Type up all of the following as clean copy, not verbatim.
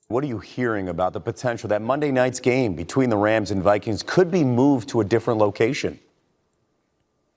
What are you hearing about the potential that Monday night's game between the Rams and Vikings could be moved to a different location?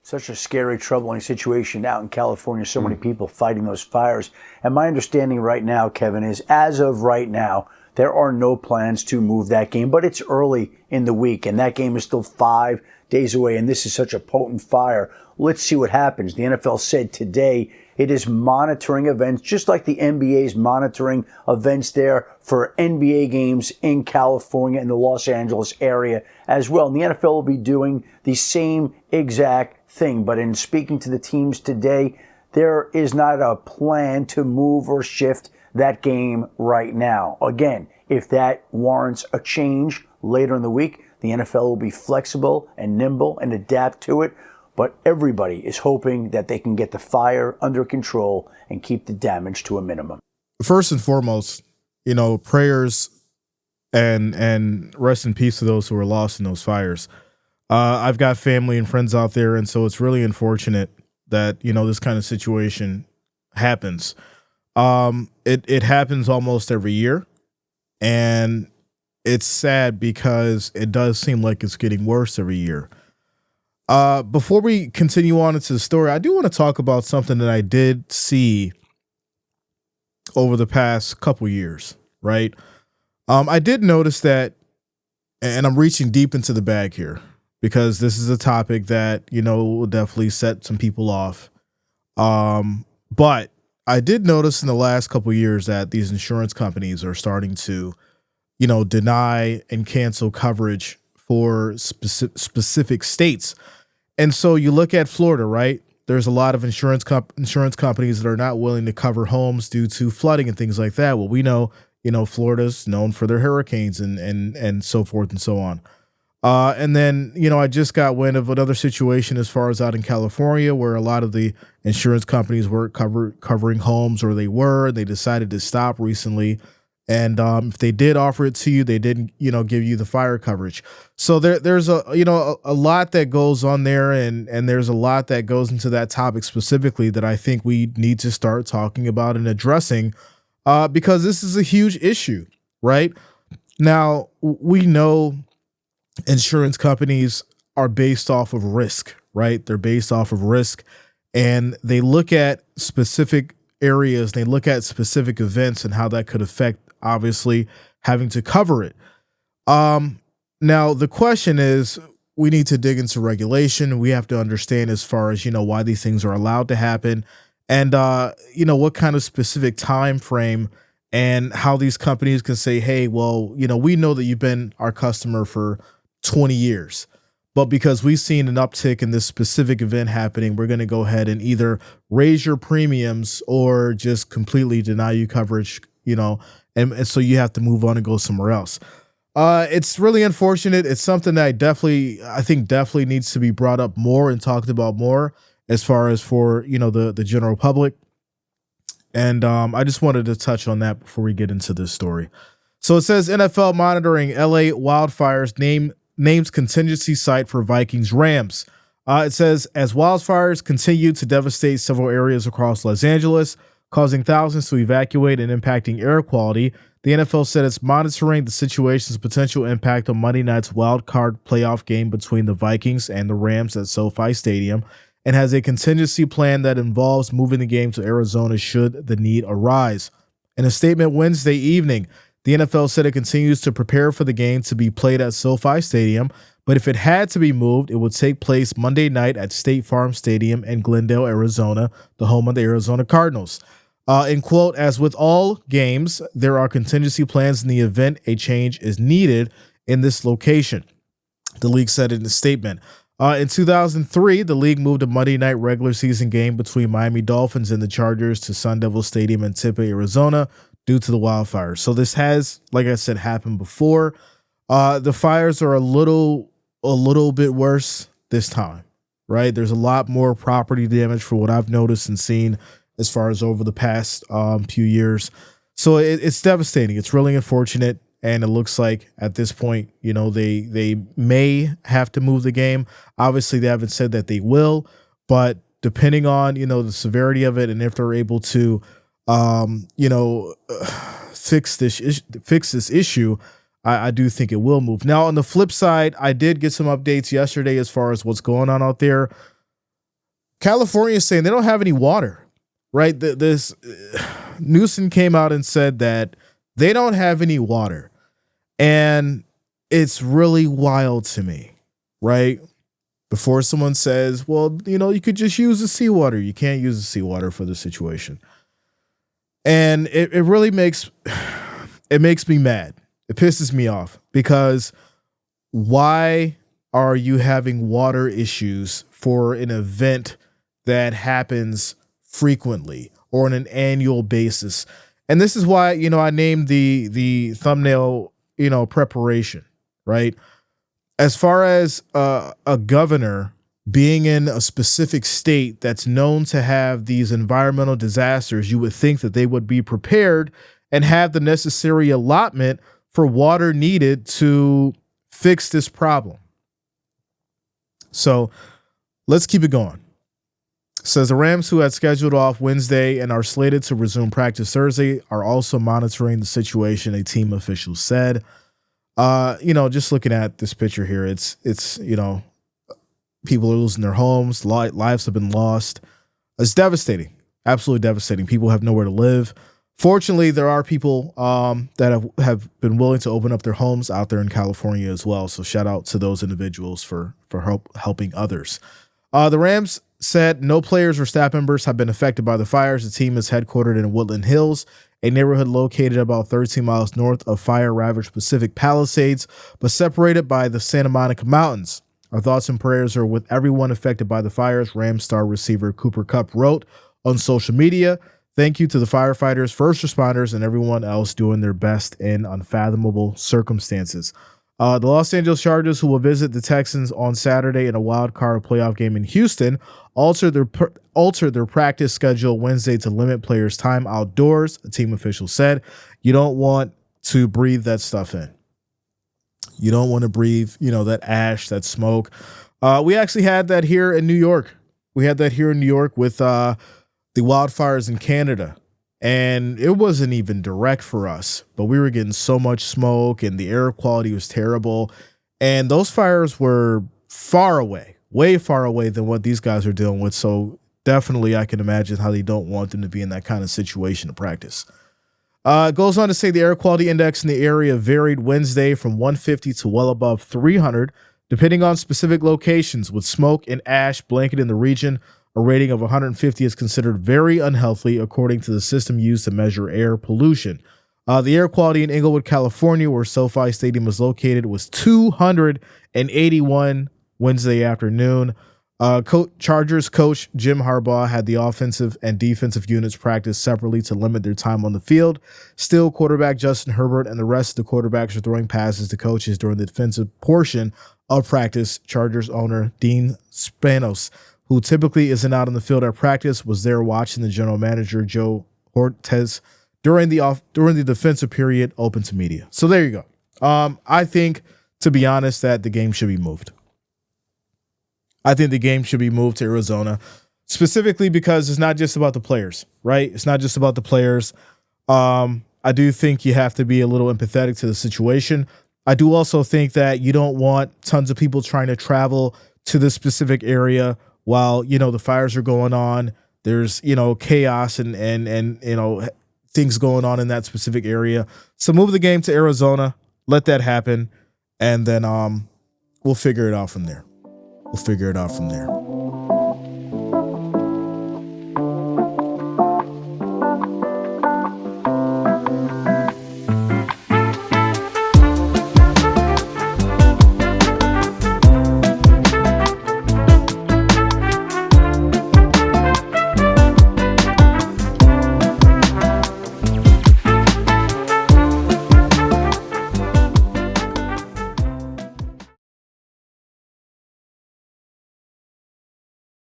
Such a scary, troubling situation out in California. So many people fighting those fires. And my understanding right now, Kevin, is as of right now, there are no plans to move that game. But it's early in the week, and that game is still 5 days away. And this is such a potent fire. Let's see what happens. The NFL said today it is monitoring events, just like the NBA is monitoring events there for NBA games in California and the Los Angeles area as well. And the NFL will be doing the same exact thing. But in speaking to the teams today, there is not a plan to move or shift that game right now. Again, if that warrants a change later in the week, the NFL will be flexible and nimble and adapt to it. But everybody is hoping that they can get the fire under control and keep the damage to a minimum. First and foremost, prayers and rest in peace to those who were lost in those fires. I've got family and friends out there, and so it's really unfortunate that, this kind of situation happens. It happens almost every year, and it's sad because it does seem like it's getting worse every year. Before we continue on into the story, I do want to talk about something that I did see over the past couple years, right? I did notice that, and I'm reaching deep into the bag here because this is a topic that, will definitely set some people off. But I did notice in the last couple years that these insurance companies are starting to, deny and cancel coverage for specific states. And so you look at Florida, right? There's a lot of insurance companies that are not willing to cover homes due to flooding and things like that. Well, we know, Florida's known for their hurricanes and so forth and so on. And then, I just got wind of another situation as far as out in California where a lot of the insurance companies weren't covering homes, or they decided to stop recently. And if they did offer it to you, they didn't, give you the fire coverage. So there's a lot that goes on there, and there's a lot that goes into that topic specifically that I think we need to start talking about and addressing, because this is a huge issue, right? Now, we know insurance companies are based off of risk, right? They're based off of risk, and they look at specific areas, they look at specific events and how that could affect, obviously, having to cover it. Now, the question is, we need to dig into regulation. We have to understand as far as, why these things are allowed to happen, and, what kind of specific time frame and how these companies can say, hey, well, we know that you've been our customer for 20 years, but because we've seen an uptick in this specific event happening, we're going to go ahead and either raise your premiums or just completely deny you coverage, and so you have to move on and go somewhere else. It's really unfortunate. It's something that I think definitely needs to be brought up more and talked about more as far as for, the general public. And I just wanted to touch on that before we get into this story. So it says NFL monitoring LA wildfires names contingency site for Vikings Rams. It says as wildfires continue to devastate several areas across Los Angeles, causing thousands to evacuate and impacting air quality, the NFL said it's monitoring the situation's potential impact on Monday night's wild card playoff game between the Vikings and the Rams at SoFi Stadium, and has a contingency plan that involves moving the game to Arizona should the need arise. In a statement Wednesday evening, the NFL said it continues to prepare for the game to be played at SoFi Stadium, but if it had to be moved, it would take place Monday night at State Farm Stadium in Glendale, Arizona, the home of the Arizona Cardinals. In quote, as with all games, there are contingency plans in the event a change is needed in this location, the league said in a statement. In 2003, the league moved a Monday night regular season game between Miami Dolphins and the Chargers to Sun Devil Stadium in Tempe, Arizona, due to the wildfires. So this has, like I said, happened before. The fires are a little bit worse this time, right? There's a lot more property damage for what I've noticed and seen as far as over the past few years. So it's devastating. It's really unfortunate. And it looks like at this point, they may have to move the game. Obviously, they haven't said that they will, but depending on, the severity of it and if they're able to, fix this issue, I do think it will move. Now, on the flip side, I did get some updates yesterday as far as what's going on out there. California is saying they don't have any water, right? This Newsom came out and said that they don't have any water. And it's really wild to me, right? Before someone says, well, you could just use the seawater. You can't use the seawater for the situation. And it really makes me mad. It pisses me off because why are you having water issues for an event that happens frequently or on an annual basis? And this is why, I named the thumbnail, preparation, right? As far as a governor being in a specific state that's known to have these environmental disasters, you would think that they would be prepared and have the necessary allotment for water needed to fix this problem. So let's keep it going. It says the Rams, who had scheduled off Wednesday and are slated to resume practice Thursday, are also monitoring the situation, a team official said. Just looking at this picture here, it's people are losing their homes, lives have been lost. It's devastating, absolutely devastating. People have nowhere to live. Fortunately, there are people that have been willing to open up their homes out there in California as well. So shout out to those individuals for helping others. The Rams said no players or staff members have been affected by the fires. The team is headquartered in Woodland Hills, a neighborhood located about 13 miles north of fire-ravaged Pacific Palisades, but separated by the Santa Monica Mountains. Our thoughts and prayers are with everyone affected by the fires, Rams star receiver Cooper Kupp wrote on social media. Thank you to the firefighters, first responders, and everyone else doing their best in unfathomable circumstances. The Los Angeles Chargers, who will visit the Texans on Saturday in a wild card playoff game in Houston, altered their practice schedule Wednesday to limit players' time outdoors, a team official said. You don't want to breathe that stuff in. You don't want to breathe, that ash, that smoke. We actually had that here in New York. We had that here in New York with the wildfires in Canada. And it wasn't even direct for us, but we were getting so much smoke and the air quality was terrible. And those fires were far away, way far away than what these guys are dealing with. So definitely I can imagine how they don't want them to be in that kind of situation to practice. It goes on to say the air quality index in the area varied Wednesday from 150 to well above 300, depending on specific locations, with smoke and ash blanketing the region. A rating of 150 is considered very unhealthy, according to the system used to measure air pollution. The air quality in Inglewood, California, where SoFi Stadium is located, was 281 Wednesday afternoon. Chargers coach Jim Harbaugh had the offensive and defensive units practice separately to limit their time on the field. Still, quarterback Justin Herbert and the rest of the quarterbacks are throwing passes to coaches during the defensive portion of practice. Chargers owner Dean Spanos, who typically isn't out on the field at practice, was there watching the general manager Joe Hortez during the defensive period, open to media. So there you go. I think, to be honest, that the game should be moved. I think the game should be moved to Arizona, specifically because it's not just about the players, right? It's not just about the players. I do think you have to be a little empathetic to the situation. I do also think that you don't want tons of people trying to travel to this specific area while, the fires are going on. There's, chaos and things going on in that specific area. So move the game to Arizona, let that happen, and then we'll figure it out from there.